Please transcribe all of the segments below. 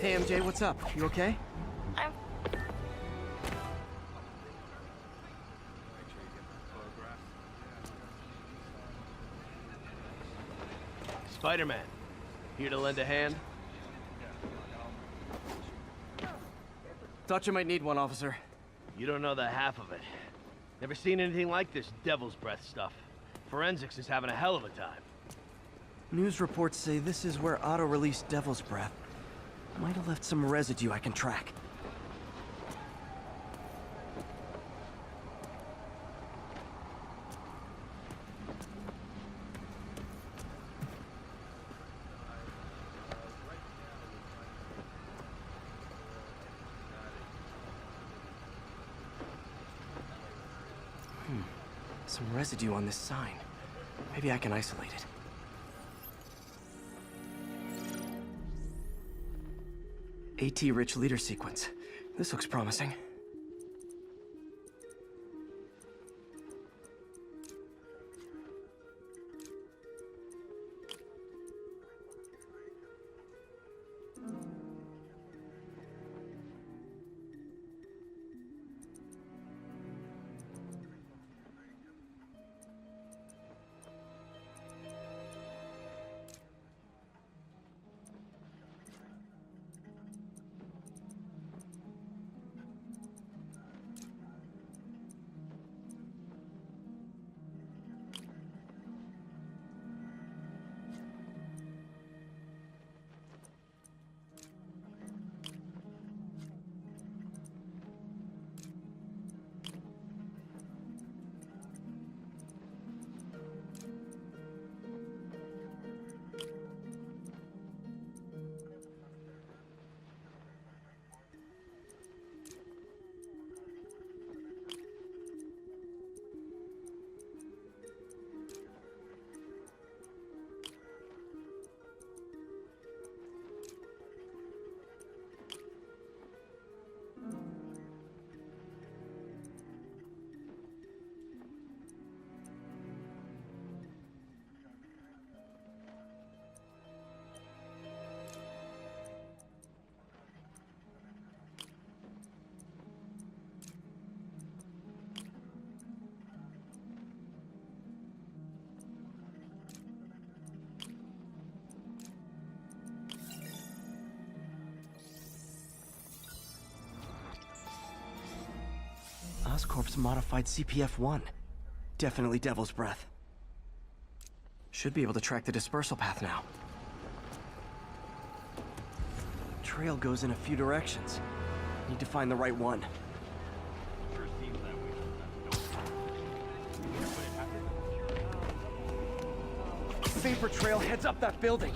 Hey MJ, what's up? You okay? I'm... Spiderman, here to lend a hand? Thought you might need one, officer. You don't know the half of it. Never seen anything like this devil's breath stuff. Forensics is having a hell of a time. News reports say this is where Otto released Devil's Breath. Might have left some residue I can track. Some residue on this sign. Maybe I can isolate it. AT-rich leader sequence. This looks promising. Oscorp's modified CPF-1. Definitely Devil's Breath. Should be able to track the dispersal path now. Trail goes in a few directions. Need to find the right one. Vapor trail heads up that building.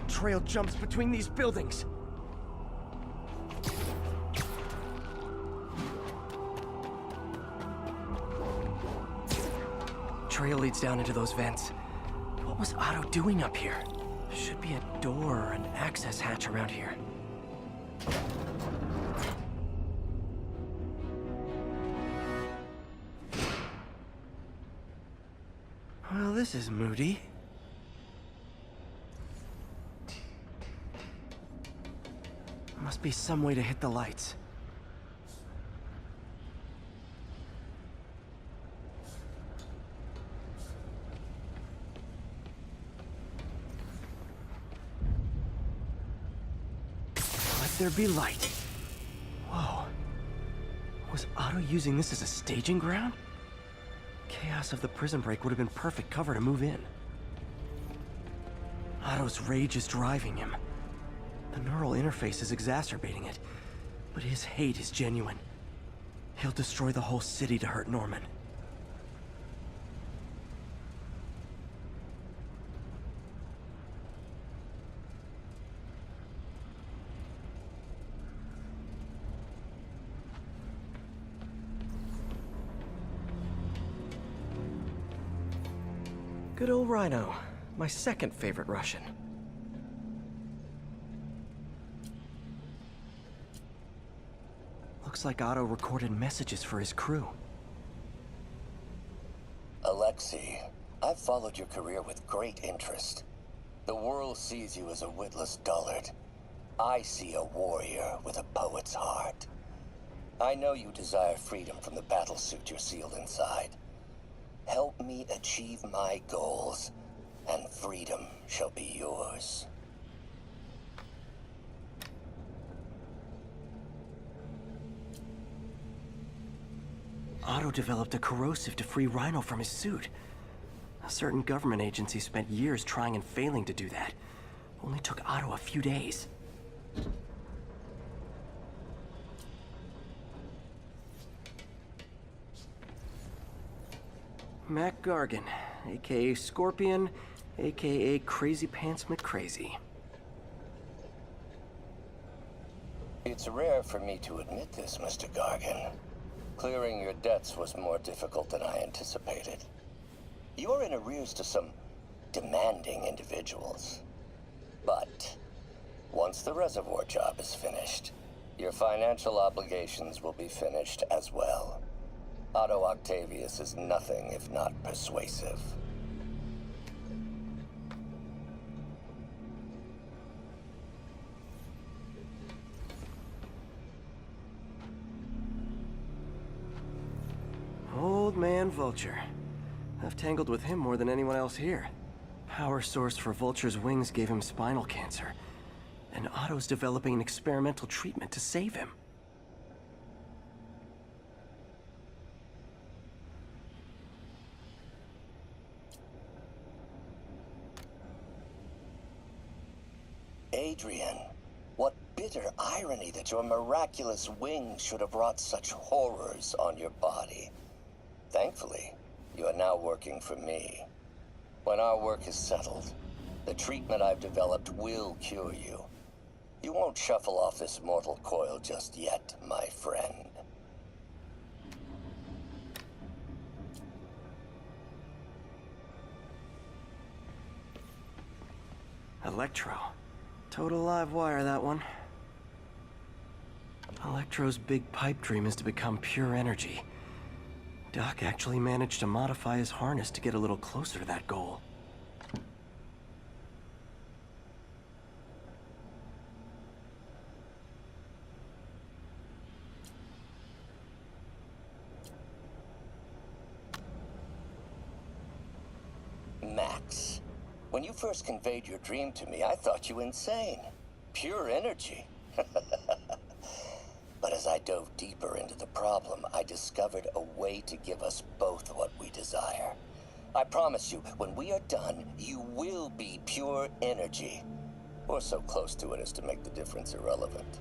Trail jumps between these buildings. Trail leads down into those vents. What was Otto doing up here? Should be a door or an access hatch around here. Well, this is moody. Must be some way to hit the lights. Let there be light. Whoa. Was Otto using this as a staging ground? Chaos of the prison break would have been perfect cover to move in. Otto's rage is driving him. The neural interface is exacerbating it, but his hate is genuine. He'll destroy the whole city to hurt Norman. Good old Rhino, my second favorite Russian. Looks like Otto recorded messages for his crew. Look, see, I've followed your career with great interest. The world sees you as a witless dullard. I see a warrior with a poet's heart. I know you desire freedom from the battlesuit you're sealed inside. Help me achieve my goals, and freedom shall be yours. Otto developed a corrosive to free Rhino from his suit. A certain government agency spent years trying and failing to do that. Only took Otto a few days. Mac Gargan, aka Scorpion, aka Crazy Pants McCrazy. It's rare for me to admit this, Mr. Gargan. Clearing your debts was more difficult than I anticipated. You're in arrears to some demanding individuals. But once the reservoir job is finished, your financial obligations will be finished as well. Otto Octavius is nothing if not persuasive. Old man Vulture. I've tangled with him more than anyone else here. Power source for Vulture's wings gave him spinal cancer. And Otto's developing an experimental treatment to save him. Adrian, what bitter irony that your miraculous wings should have wrought such horrors on your body. Thankfully, you are now working for me. When our work is settled, the treatment I've developed will cure you. You won't shuffle off this mortal coil just yet, my friend. Electro. Total live wire, that one. Electro's big pipe dream is to become pure energy. Doc actually managed to modify his harness to get a little closer to that goal. Max, when you first conveyed your dream to me, I thought you insane. Pure energy. But as I dove deeper into the problem, I discovered a way to give us both what we desire. I promise you, when we are done, you will be pure energy. Or so close to it as to make the difference irrelevant.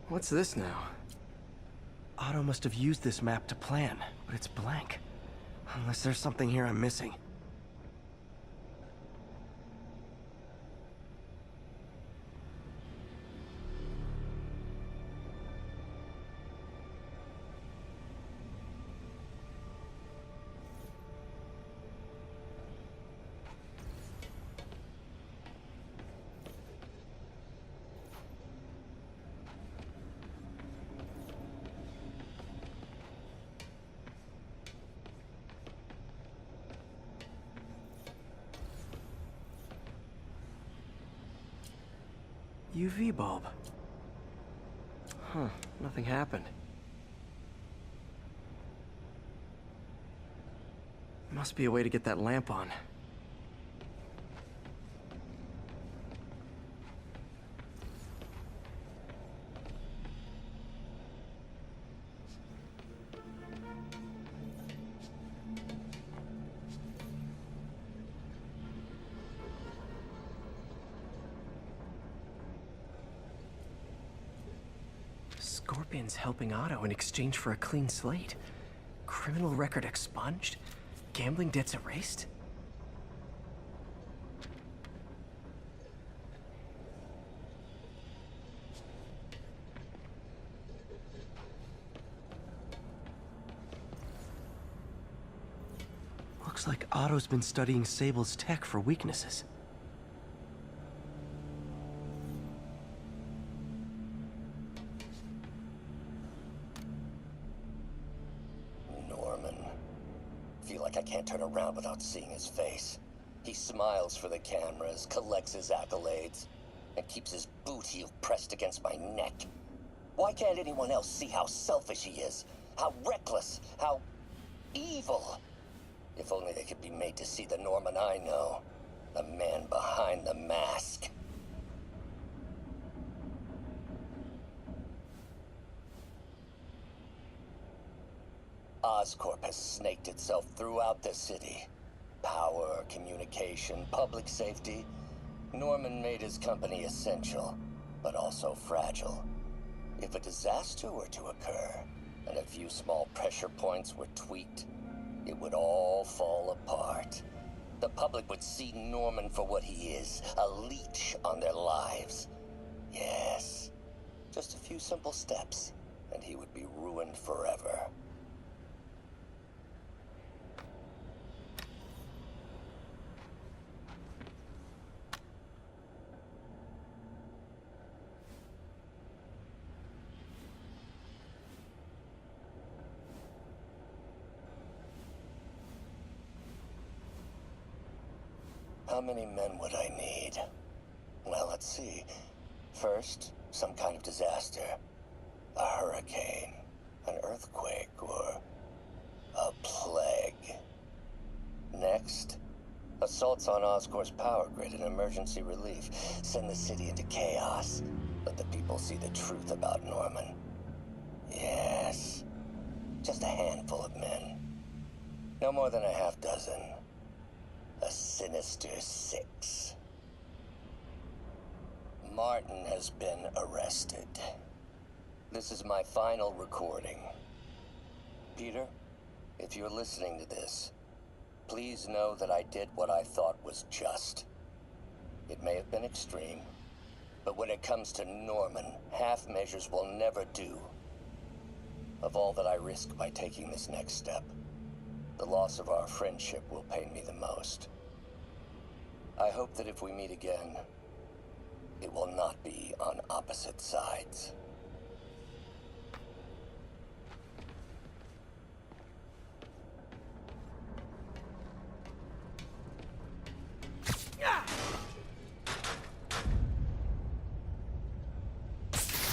What's this now? Otto must have used this map to plan, but it's blank. Unless there's something here I'm missing. UV bulb. Huh, nothing happened. Must be a way to get that lamp on. Scorpion's helping Otto in exchange for a clean slate. Criminal record expunged? Gambling debts erased? Looks Looks like Otto's been studying Sable's tech for weaknesses. Norman. Feel like I can't turn around without seeing his face. He smiles for the cameras, collects his accolades, and keeps his boot heel pressed against my neck. Why can't anyone else see how selfish he is? How reckless? How evil? If only they could be made to see the Norman I know. The man behind the mask. Oscorp has snaked itself throughout the city. Power, communication, public safety. Norman made his company essential, but also fragile. If a disaster were to occur, and a few small pressure points were tweaked, it would all fall apart. The public would see Norman for what he is, a leech on their lives. Yes, just a few simple steps, and he would be ruined forever. How many men would I need? Well, let's see. First, some kind of disaster. A hurricane, an earthquake, or a plague. Next, assaults on Oscorp's power grid and emergency relief. Send the city into chaos. Let the people see the truth about Norman. Yes, just a handful of men. No more than a half dozen. A sinister 6. Martin has been arrested. This is my final recording. Peter, if you're listening to this, please know that I did what I thought was just. It may have been extreme, but when it comes to Norman, half measures will never do. Of all that I risk by taking this next step, the loss of our friendship will pain me the most. I hope that if we meet again, it will not be on opposite sides.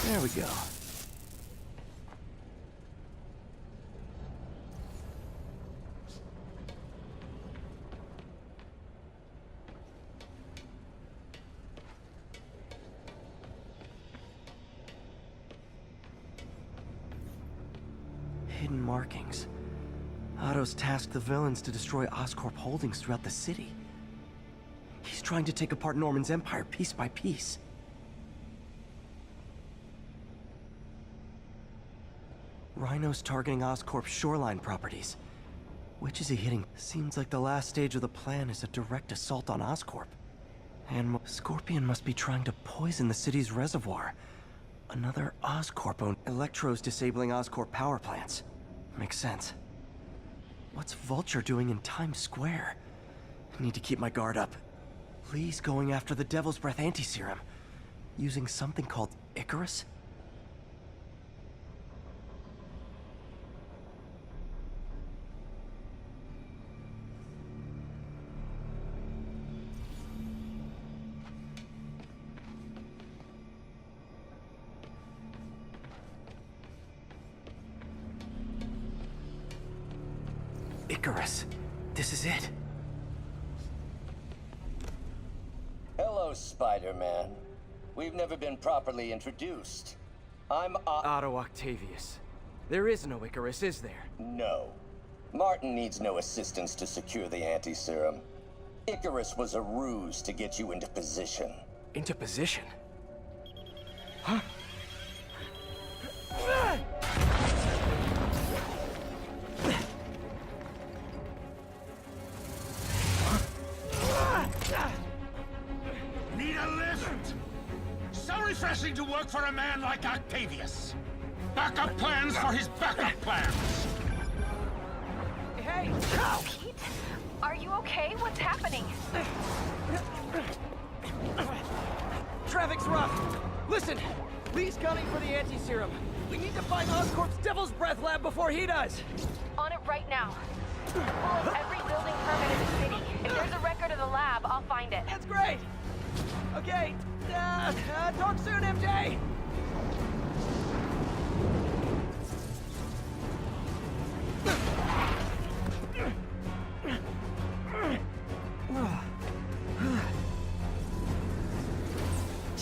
There we go. Hidden markings. Otto's tasked the villains to destroy Oscorp holdings throughout the city. He's trying to take apart Norman's empire piece by piece. Rhino's targeting Oscorp's shoreline properties. Which is he hitting? Seems like the last stage of the plan is a direct assault on Oscorp. And Scorpion must be trying to poison the city's reservoir. Another Oscorp-owned Electro's disabling Oscorp power plants. Makes sense. What's Vulture doing in Times Square? I need to keep my guard up. Lee's going after the Devil's Breath anti-serum. Using something called Icarus? Icarus. This is it. Hello, Spider-Man. We've never been properly introduced. I'm Otto Octavius. There is no Icarus, is there? No. Martin needs no assistance to secure the anti-serum. Icarus was a ruse to get you into position. Into position? Need a lift? So refreshing to work for a man like Octavius. Backup plans for his backup plans. Hey! Pete? Are you okay? What's happening? Traffic's rough. Listen, Lee's gunning for the anti-serum. We need to find Oscorp's Devil's Breath lab before he does. On it right now. Pull up every building permit in the city. If there's a record of the lab, I'll find it. That's great. Okay, talk soon, MJ.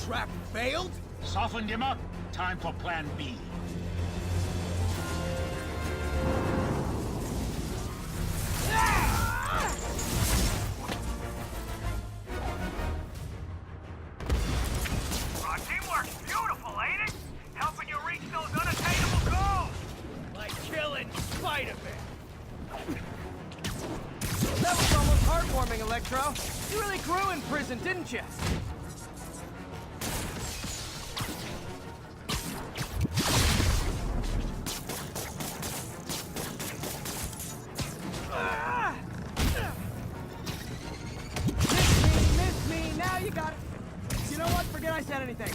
Trap failed? Softened him up. Time for plan B. Teamwork's beautiful, ain't it? Helping you reach those unattainable goals! Like killing Spiderman. That was almost heartwarming, Electro. You really grew in prison, didn't you? Miss me, now you got it. You know what? Forget I said anything.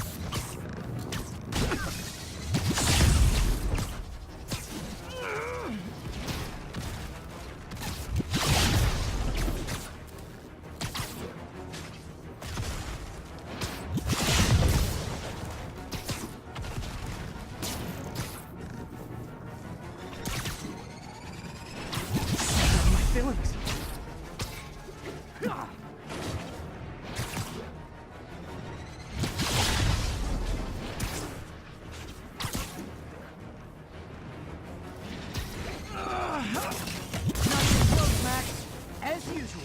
Feelings. Not even close, Max. As usual.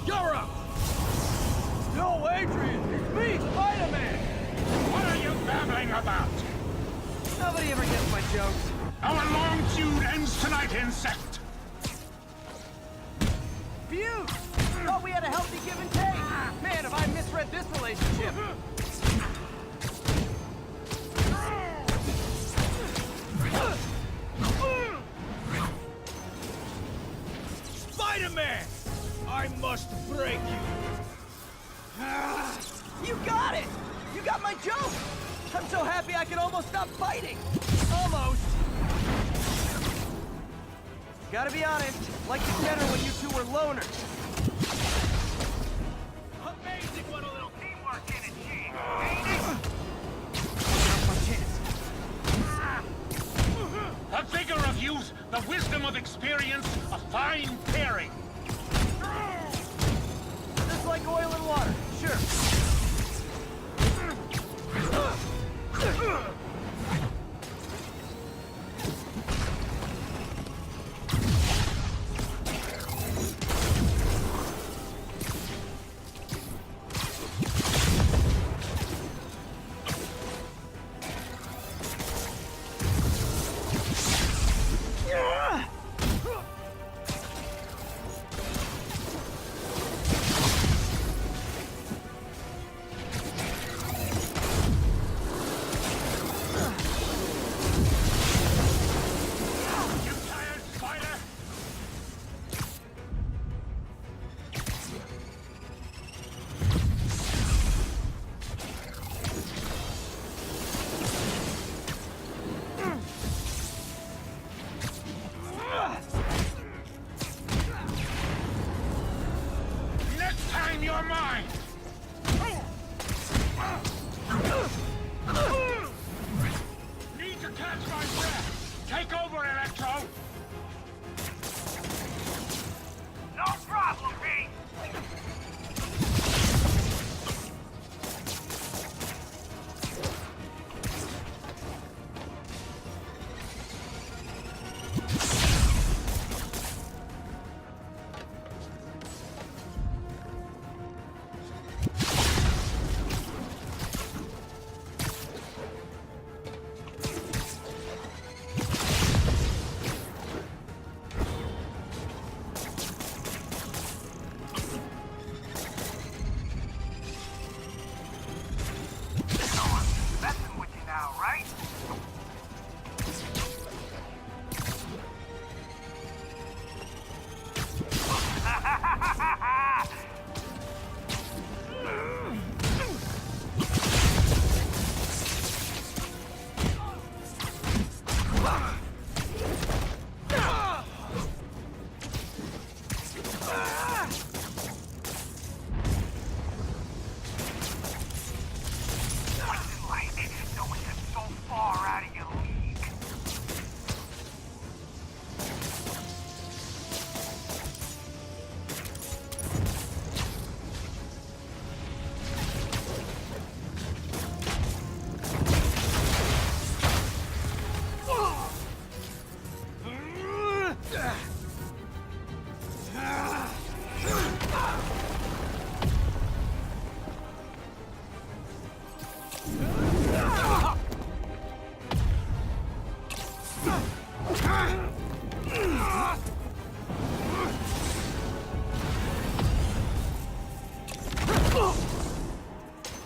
You're up! No, Adrian! It's me, Spiderman! What are you babbling about? Nobody ever gets my jokes. Our long feud ends tonight, insect! Phew! Thought we had a healthy give and take. Man, have I misread this relationship. Spider-Man! I must break you! You got it! You got my joke! I'm so happy I can almost stop fighting! Almost! Gotta be honest, like together when you two were loners. Amazing what a little teamwork can achieve, ain't it? Now's my chance. The vigor of youth, the wisdom of experience, a fine pairing. Just like oil and water, sure.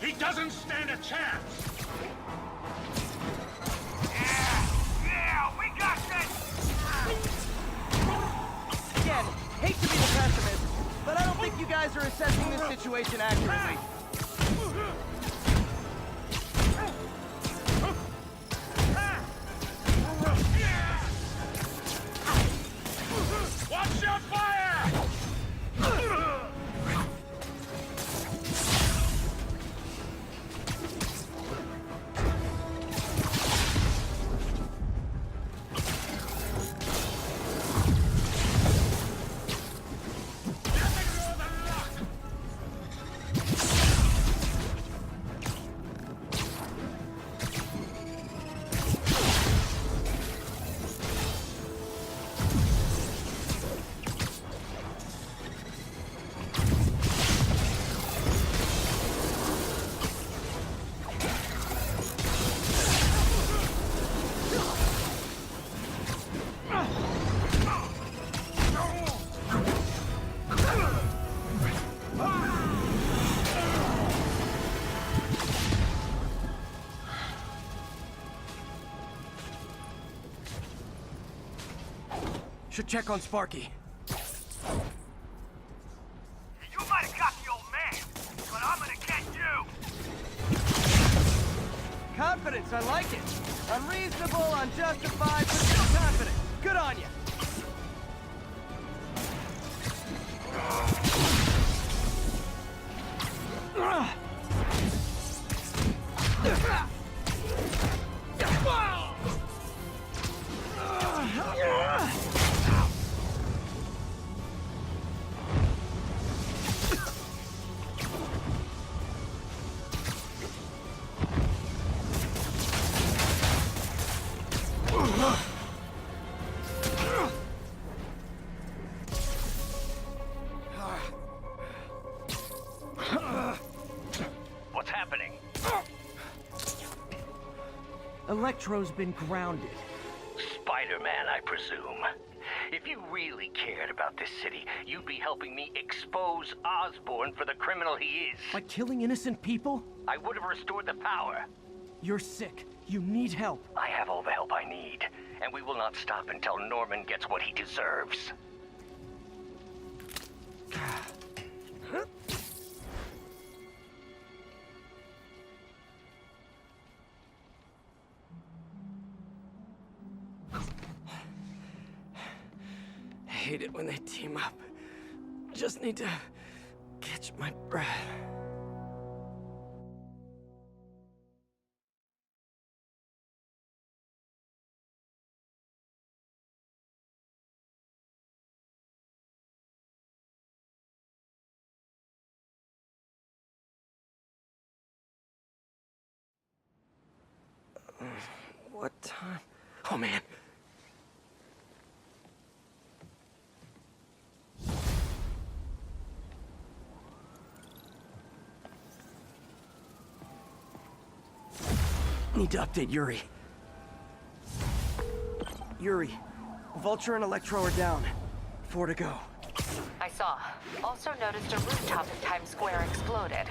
He doesn't stand a chance! Yeah, we got this! Again, hate to be the pessimist, but I don't think you guys are assessing this situation accurately. Watch your fire! Should check on Sparky. You might have got the old man, but I'm gonna get you! Confidence, I like it. Unreasonable, unjustified, but still confident. Good on you. What's happening? Electro's been grounded. Spiderman, I presume. If you really cared about this city, you'd be helping me expose Osborn for the criminal he is. By killing innocent people? I would have restored the power. You're sick. You need help. I have all the help I need, and we will not stop until Norman gets what he deserves. I hate it when they team up. Just need to catch my breath. What time? Oh, man. Need to update Yuri. Yuri, Vulture and Electro are down. 4 to go. I saw. Also noticed a rooftop in Times Square exploded.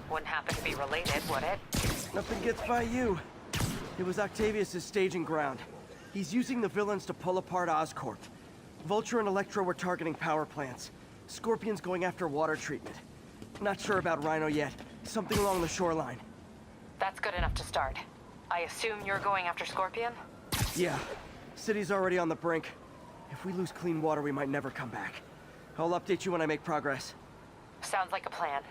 Wouldn't happen to be related, would it? Nothing gets by you. It was Octavius' staging ground. He's using the villains to pull apart Oscorp. Vulture and Electro were targeting power plants. Scorpion's going after water treatment. Not sure about Rhino yet. Something along the shoreline. That's good enough to start. I assume you're going after Scorpion? Yeah. City's already on the brink. If we lose clean water, we might never come back. I'll update you when I make progress. Sounds like a plan.